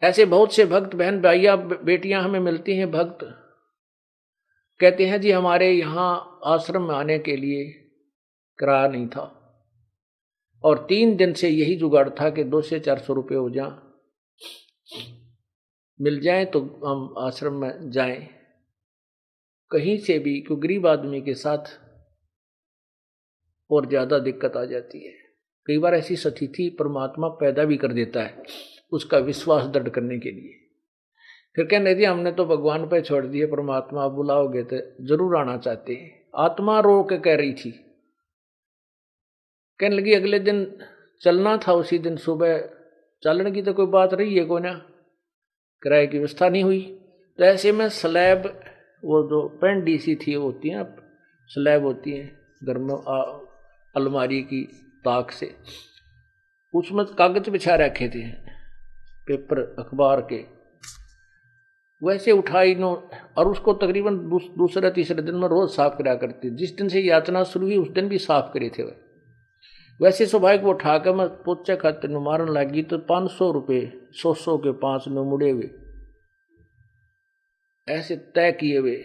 ऐसे बहुत से भक्त बहन भाइयां बेटियां हमें मिलती हैं, भक्त कहते हैं जी हमारे यहाँ आश्रम में आने के लिए किराया नहीं था, और 3 दिन से यही जुगाड़ था कि 200 से 400 रुपये हो जाए, मिल जाए तो हम आश्रम में जाएं। कहीं से भी कोई गरीब आदमी के साथ और ज्यादा दिक्कत आ जाती है। कई बार ऐसी स्थिति परमात्मा पैदा भी कर देता है उसका विश्वास दृढ़ करने के लिए। फिर कहने दिया हमने तो भगवान पे छोड़ दिए, परमात्मा आप बुलाओगे तो जरूर आना चाहते हैं। आत्मा रो के कह रही थी, कहने लगी अगले दिन चलना था, उसी दिन सुबह चलने की तो कोई बात रही है को ना, किराए की व्यवस्था नहीं हुई। तो ऐसे में स्लैब, वो जो पेंडी सी थी होती है, स्लैब होती है घर में अलमारी की ताक से, उसमें कागज बिछा रखे थे, पेपर अखबार के, वैसे उठाई नो, और उसको तकरीबन दूसरे तीसरे दिन में रोज साफ करा करती। जिस दिन से यातना शुरू हुई उस दिन भी साफ करे थे वैसे स्वाभाविक वो उठाकर मैं पोचे खाते नु मारन लगी तो 500 रुपये 100 के 5 में मुड़े हुए ऐसे तय किए हुए,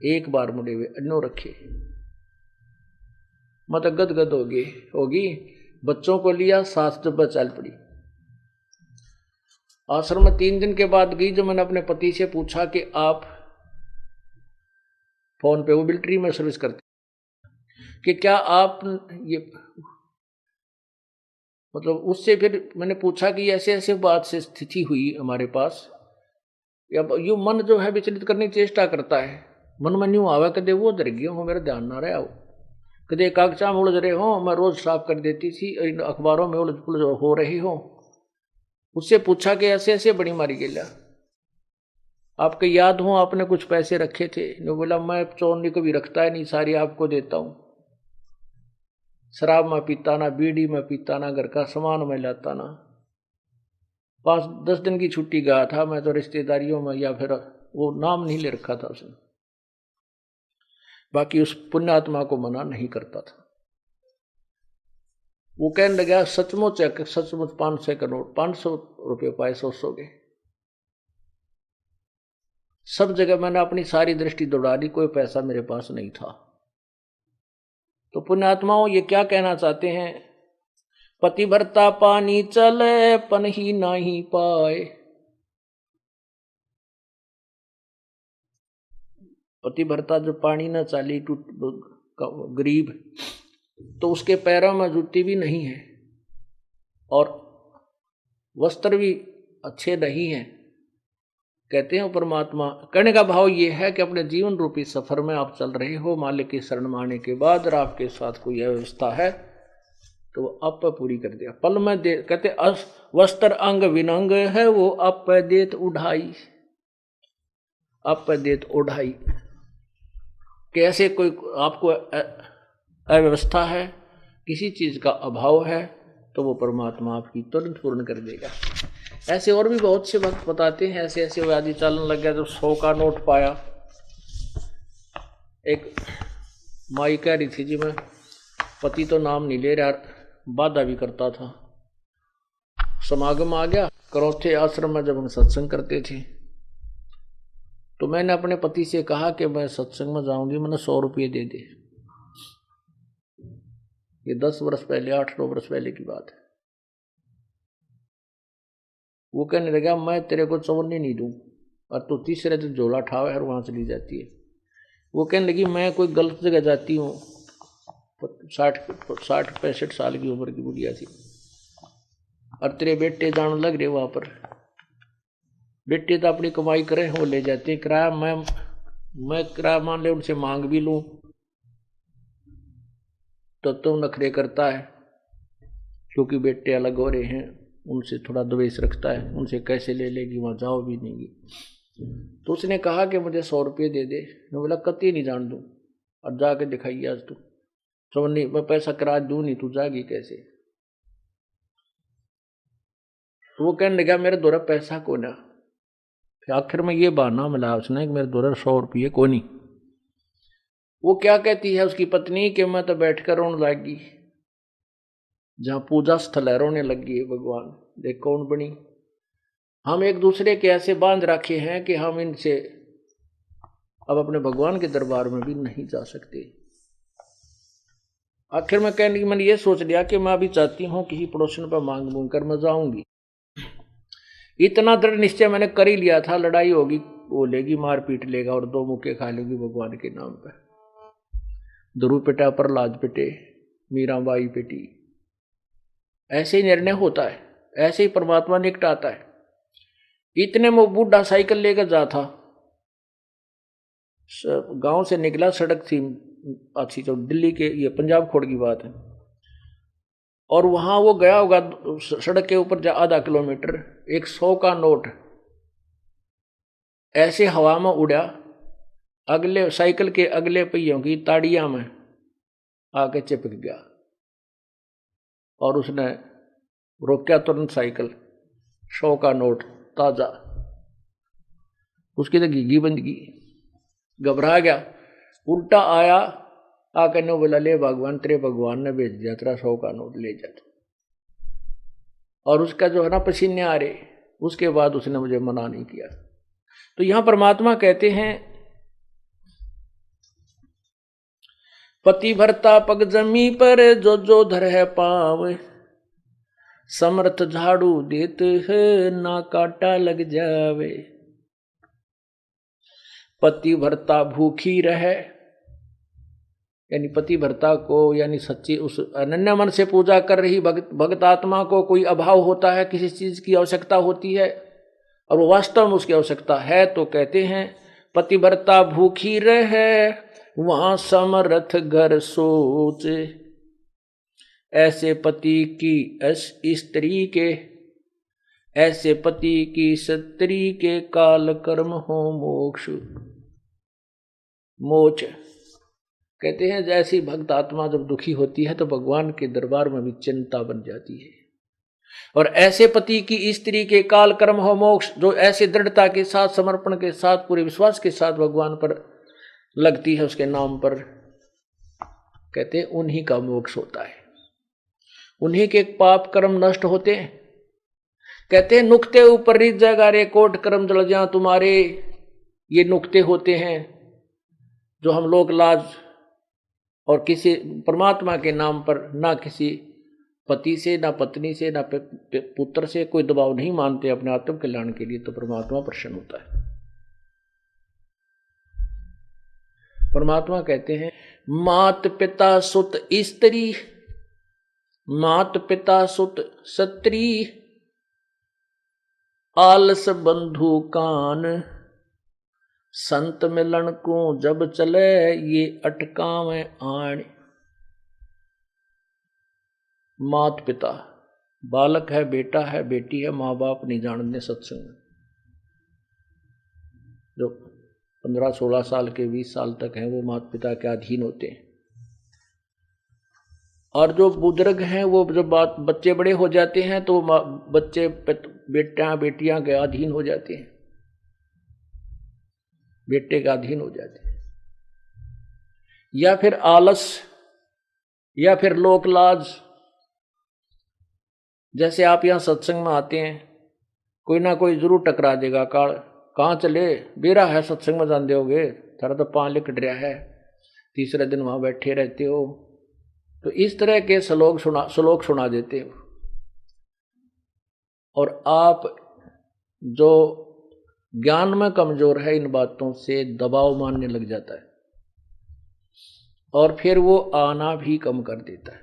एक बार मुड़े हुए अन्नो रखे। मत गदगद होगी। बच्चों को लिया, सास जब चल पड़ी। आश्रम में 3 दिन के बाद गई, जब मैंने अपने पति से पूछा कि आप फोन पे, वो मिलिट्री में सर्विस करते, कि क्या आप ये, मतलब उससे फिर मैंने पूछा कि ऐसे ऐसे बात से स्थिति हुई हमारे पास, या यू मन जो है विचलित करने की चेष्टा करता है, मन में न्यू आवा कदे वो डर गया हो, मेरा ध्यान ना रहा हो, कदे कागजा में उलझ रहे हो, मैं रोज साफ कर देती थी, अखबारों में उलझ पुलझ हो रही हो। उससे पूछा कि ऐसे ऐसे बड़ी मारी गेला, आपके याद हो आपने कुछ पैसे रखे थे? ने बोला मैं चोरनी को भी रखता है नहीं, सारी आपको देता हूं। शराब में पीता ना, बीड़ी में पीता ना, घर का सामान में लाता ना। 5-10 दिन की छुट्टी गया था मैं तो रिश्तेदारियों में, या फिर वो नाम नहीं ले रखा था उसने, बाकी उस पुण्यात्मा को मना नहीं करता था। वो कहने लगा सचमुच 500 का नोट, 500 रुपये पाए 100 के। सब जगह मैंने अपनी सारी दृष्टि दौड़ा दी, कोई पैसा मेरे पास नहीं था। तो पुण्यात्माओं ये क्या कहना चाहते हैं? पतिव्रता पानी चले पन ही नहीं पाए। पतिव्रता जो पानी न चाली, टूट गरीब, तो उसके पैरों में जूती भी नहीं है और वस्त्र भी अच्छे नहीं हैं। कहते हैं परमात्मा, कहने का भाव ये है कि अपने जीवन रूपी सफर में आप चल रहे हो, मालिक की शरण में आने के बाद और आपके साथ कोई व्यवस्था है तो वो आप पूरी कर दिया। पल में दे, कहते वस्त्र अंग विनंग है, वो आप देत उढ़ाई, आप देत उढ़ाई। कैसे कोई आपको अव्यवस्था है, किसी चीज का अभाव है, तो वो परमात्मा आपकी तुरंत पूर्ण कर देगा। ऐसे और भी बहुत से भक्त बताते हैं, ऐसे ऐसे व्याधि चलन लग गया। जब 100 का नोट पाया, एक माई कह रही थी जी मैं, पति तो नाम नहीं ले रहा, बाधा भी करता था। समागम आ गया, करौथे आश्रम में जब हम सत्संग करते थे, तो मैंने अपने पति से कहा कि मैं सत्संग में जाऊंगी, मैंने 100 रुपये दे दे। ये 10 वर्ष पहले, 8-9 वर्ष पहले की बात है। वो कहने लगा मैं तेरे को चवन्नी नहीं दूं, और तू तीसरे दिन झोला ठावे और वहां चली जाती है। वो कहने लगी मैं कोई गलत जगह जाती हूँ, 60-65 साल की उम्र की बुढ़िया थी, और तेरे बेटे जान लग रहे वहां पर। बेटे तो अपनी कमाई करे, वो ले जाते हैं किराया, मैं किराया मान ले उनसे मांग भी लूं तो तुम नखरे करता है, क्योंकि बेटे अलग हो रहे हैं, उनसे थोड़ा द्वेष रखता है, उनसे कैसे ले लेगी, वहां जाओ भी नहीं। तो उसने कहा कि मुझे 100 रुपये दे दे। मैं बोला कति नहीं जान दूं, और जाके दिखाइए आज तू। तो नहीं, मैं पैसा किराया दूं नहीं, तू जागी कैसे? तो वो कहने लगा मेरे द्वारा पैसा को ना। फिर आखिर में ये बहाना मिला उसने कि मेरे द्वारा 100 रुपये को नहीं। वो क्या कहती है उसकी पत्नी कि मैं तो बैठकर रोने लगी, जहां पूजा स्थल है रोने लगी है, भगवान देख कौन बनी। हम एक दूसरे के ऐसे बांध रखे हैं कि हम इनसे अब अपने भगवान के दरबार में भी नहीं जा सकते। आखिर में कहने की मैंने ये सोच लिया कि मैं अभी चाहती हूँ किसी पड़ोसन पर मांग मूंग कर मैं जाऊंगी। इतना दृढ़ निश्चय मैंने कर ही लिया था, लड़ाई होगी बोलेगी, मार पीट लेगा और दो मुक्के खा लेगी भगवान के नाम पर। ध्रुव पिटा, प्रहलाद पिटे, मीराबाई पिटी। ऐसे ही निर्णय होता है, ऐसे ही परमात्मा निकटाता है। इतने में बूढ़ा साइकिल लेकर जा था, गांव से निकला, सड़क थी अच्छी, जो दिल्ली के, ये पंजाब खोड़ की बात है, और वहां वो गया होगा सड़क के ऊपर आधा किलोमीटर, एक 100 का नोट ऐसे हवा में उड़ा, अगले साइकिल के अगले पहियों की ताड़ियां में आके चिपक गया और उसने रोका तुरंत साइकिल। 100 का नोट ताजा, उसकी तो घीघी बंद की, घबरा गया, उल्टा आया, आकर ने बोला ले भगवान, तेरे भगवान ने भेज दिया, तेरा 100 का नोट ले जा। और उसका जो है ना पसीने आ रहे, उसके बाद उसने मुझे मना नहीं किया। तो यहां परमात्मा कहते हैं पति भरता पग जमी पर जो जो धर है पाव, समर्थ झाड़ू देत है ना काटा लग जावे। पति भरता भूखी रहे, यानी पति भरता को, यानी सच्ची उस अनन्य मन से पूजा कर रही भक्त आत्मा को कोई अभाव होता है, किसी चीज की आवश्यकता होती है और वो वास्तव में उसकी आवश्यकता है, तो कहते हैं पति भरता भूखी रहे वहां समर्थ घर सोच। ऐसे पति की स्त्री के, ऐसे पति की स्त्री के काल कर्म हो मोक्ष मोच। कहते हैं जैसी भक्त आत्मा जब दुखी होती है तो भगवान के दरबार में भी चिंता बन जाती है। और ऐसे पति की स्त्री के काल कर्म हो मोक्ष, जो ऐसे दृढ़ता के साथ, समर्पण के साथ, पूरे विश्वास के साथ भगवान पर लगती है, उसके नाम पर, कहते हैं उन्हीं का मोक्ष होता है, उन्हीं के पाप कर्म नष्ट होते हैं। कहते हैं नुक्ते ऊपर रित जगा रे कोट कर्म जल जा तुम्हारे। ये नुक्ते होते हैं जो हम लोग लाज और किसी परमात्मा के नाम पर ना किसी पति से, ना पत्नी से, ना पुत्र से कोई दबाव नहीं मानते अपने आत्म कल्याण के लिए, तो परमात्मा प्रसन्न होता है। परमात्मा कहते हैं मात पिता सुत स्त्री, मात पिता सुत सत्री, आलस बंधु कान, संत मिलन को जब चले ये अटकावे आण। मात पिता, बालक है, बेटा है, बेटी है, माँ बाप नहीं जानते सत्संग। जो 15-16 साल के 20 साल तक हैं वो माता पिता के अधीन होते हैं, और जो बुजुर्ग हैं वो जब बच्चे बड़े हो जाते हैं तो बच्चे बेटियां के अधीन हो जाते हैं, बेटे के अधीन हो जाते हैं, या फिर आलस, या फिर लोक लाज। जैसे आप यहाँ सत्संग में आते हैं, कोई ना कोई जरूर टकरा देगा, कहाँ चले, बेरा है सत्संग में जान दोगे, थारा तो पाँव लिकट रहा है, तीसरे दिन वहां बैठे रहते हो। तो इस तरह के श्लोक सुना देते हो, और आप जो ज्ञान में कमजोर है इन बातों से दबाव मानने लग जाता है, और फिर वो आना भी कम कर देता है,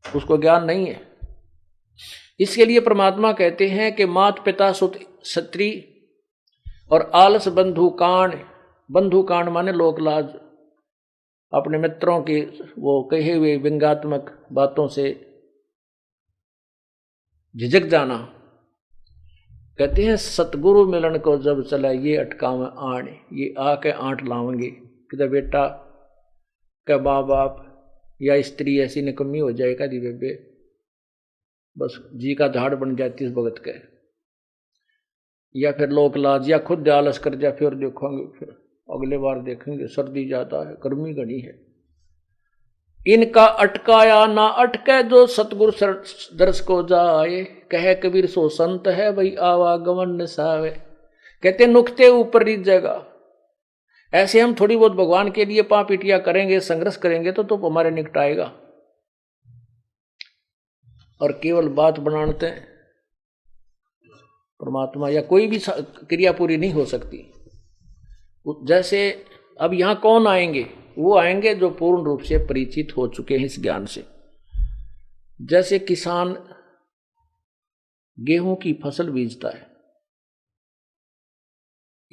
उसको ज्ञान नहीं है। इसके लिए परमात्मा कहते हैं कि मात पिता सुत स्त्री और आलस बंधु कांड। बंधु कांड माने लोक लाज, अपने मित्रों की वो कहे हुए व्यंग्यात्मक बातों से झिझक जाना। कहते हैं सतगुरु मिलन को जब चला ये अटकावे आण, ये आके आंट लावेंगे कि बेटा का माँ बाप या स्त्री ऐसी निकम्मी हो जाएगा दी बेबे, बस जी का झाड़ बन जाती इस भगत के, या फिर लोक लाज, या खुद आलस कर जा, फिर देखोगे, फिर अगले बार देखेंगे, सर्दी ज्यादा है, गर्मी घनी है, इनका अटकाया ना अटके जो सतगुरु दर्श को जाए, कहे कबीर सो संत है भाई आवागमन नसावे। कहते नुकते ऊपर रीत जगह। ऐसे हम थोड़ी बहुत भगवान के लिए पापीटिया करेंगे, संघर्ष करेंगे तो हमारे निकटाएगा, और केवल बात बनाते हैं परमात्मा या कोई भी क्रिया पूरी नहीं हो सकती। जैसे अब यहां कौन आएंगे? वो आएंगे जो पूर्ण रूप से परिचित हो चुके हैं इस ज्ञान से। जैसे किसान गेहूं की फसल बीजता है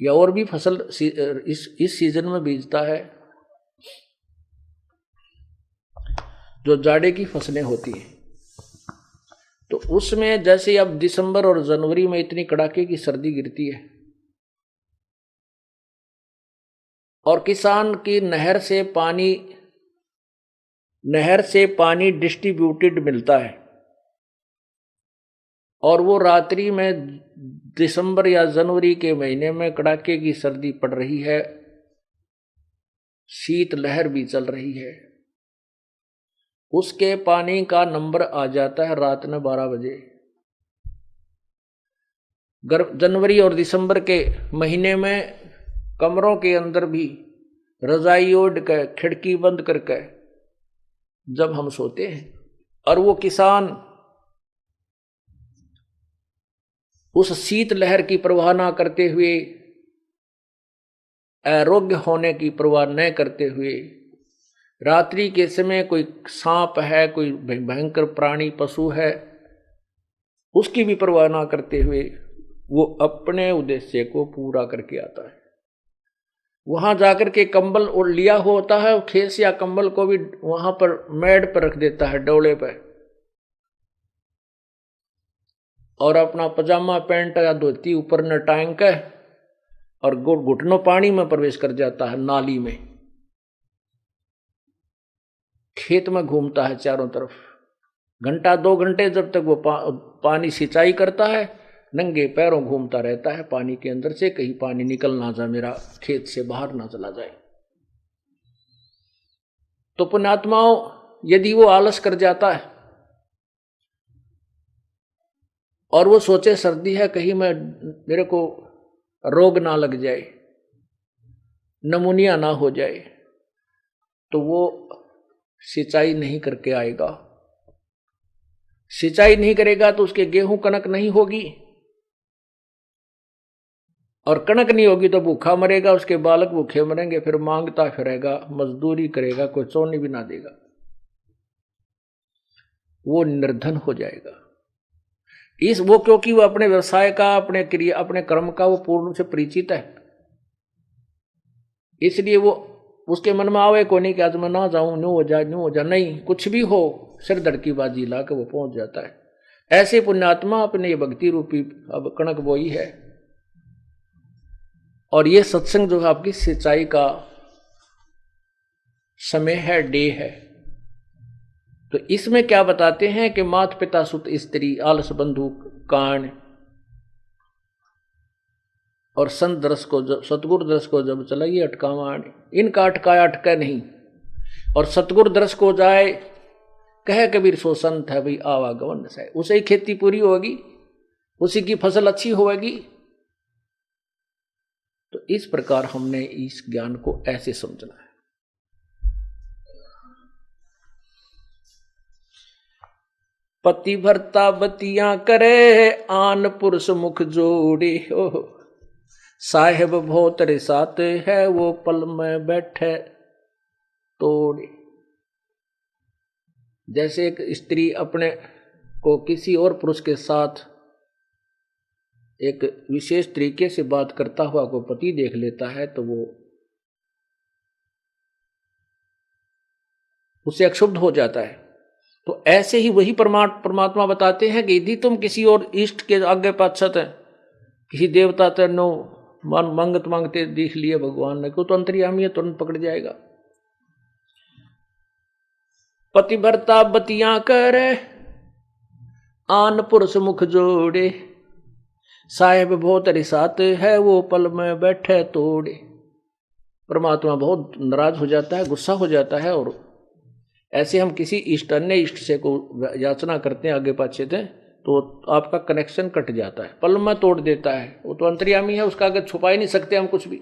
या और भी फसल इस सीजन में बीजता है, जो जाड़े की फसलें होती हैं, तो उसमें जैसे अब दिसंबर और जनवरी में इतनी कड़ाके की सर्दी गिरती है और किसान की नहर से पानी डिस्ट्रीब्यूटेड मिलता है, और वो रात्रि में दिसंबर या जनवरी के महीने में कड़ाके की सर्दी पड़ रही है, शीत लहर भी चल रही है, उसके पानी का नंबर आ जाता है रात में 12 बजे। जनवरी और दिसंबर के महीने में कमरों के अंदर भी रजाई ओढ़ कर खिड़की बंद करके जब हम सोते हैं, और वो किसान उस शीत लहर की परवाह ना करते हुए, आरोग्य होने की परवाह न करते हुए, रात्रि के समय कोई सांप है, कोई भयंकर प्राणी पशु है, उसकी भी परवाह ना करते हुए वो अपने उद्देश्य को पूरा करके आता है। वहां जाकर के कंबल और लिया होता है, खेस या कंबल को भी वहां पर मेड पर रख देता है, डोले पर, और अपना पजामा पैंट या धोती ऊपर न टांग के और घुटनों पानी में प्रवेश कर जाता है, नाली में। खेत में घूमता है चारों तरफ, घंटा 2 घंटे जब तक वो पानी सिंचाई करता है, नंगे पैरों घूमता रहता है पानी के अंदर से, कहीं पानी निकल ना जाए, मेरा खेत से बाहर ना चला जाए। तो पुण्यात्माओं, यदि वो आलस कर जाता है और वो सोचे सर्दी है, कहीं मेरे को रोग ना लग जाए, नमूनिया ना हो जाए, तो वो सिंचाई नहीं करके आएगा। सिंचाई नहीं करेगा तो उसके गेहूं कनक नहीं होगी, और कनक नहीं होगी तो भूखा मरेगा, उसके बालक भूखे मरेंगे, फिर मांगता फिरेगा, मजदूरी करेगा, कोई चोनी भी ना देगा, वो निर्धन हो जाएगा। वो क्योंकि वो अपने व्यवसाय का, अपने क्रिया, अपने कर्म का वो पूर्ण रूप से परिचित है, इसलिए वो उसके मन में आवे को नहीं कि आज मैं ना जाऊं, न्यू हो जा, नहीं, कुछ भी हो सिर धड़की बाजी ला के वो पहुंच जाता है। ऐसे पुण्यात्मा अपने ये भक्ति रूपी अब कणक बोई है, और ये सत्संग जो है आपकी सिंचाई का समय है, डे है। तो इसमें क्या बताते हैं कि माता पिता सुत स्त्री आलस बंधु कान और संत दर्श को, सतगुरु दर्श को जब चलाइए अटकावान, इनका अटकाया अटके नहीं, और सतगुरु दर्श को जाए, कहे कबीर सो संत है भाई आवागमन से, उसे ही खेती पूरी होगी, उसी की फसल अच्छी होगी। तो इस प्रकार हमने इस ज्ञान को ऐसे समझना है। पति भरता बतियां करे, आन पुरुष मुख जोड़े, साहेब भोतरे साथ है, वो पल में बैठे तोड़े। जैसे एक स्त्री अपने को किसी और पुरुष के साथ एक विशेष तरीके से बात करता हुआ को पति देख लेता है, तो वो उसे अक्षुब्ध हो जाता है। तो ऐसे ही वही परमात्मा बताते हैं कि यदि तुम किसी और इष्ट के आगे पाछत है, किसी देवता तेनो मंगत मांगते देख लिए भगवान ने, को तो अंतर्यामी है, तुरंत पकड़ जाएगा। पति भरता बतियां करे, आन पुरुष मुख जोड़े, साहेब बहुत रिसात है, वो पल में बैठे तोड़े। परमात्मा बहुत नाराज हो जाता है, गुस्सा हो जाता है, और ऐसे हम इष्ट अन्य इष्ट से को याचना करते हैं आगे पाछे से, तो आपका कनेक्शन कट जाता है, पल में तोड़ देता है। वो तो अंतर्यामी है, उसका आगे छुपा ही नहीं सकते हम कुछ भी।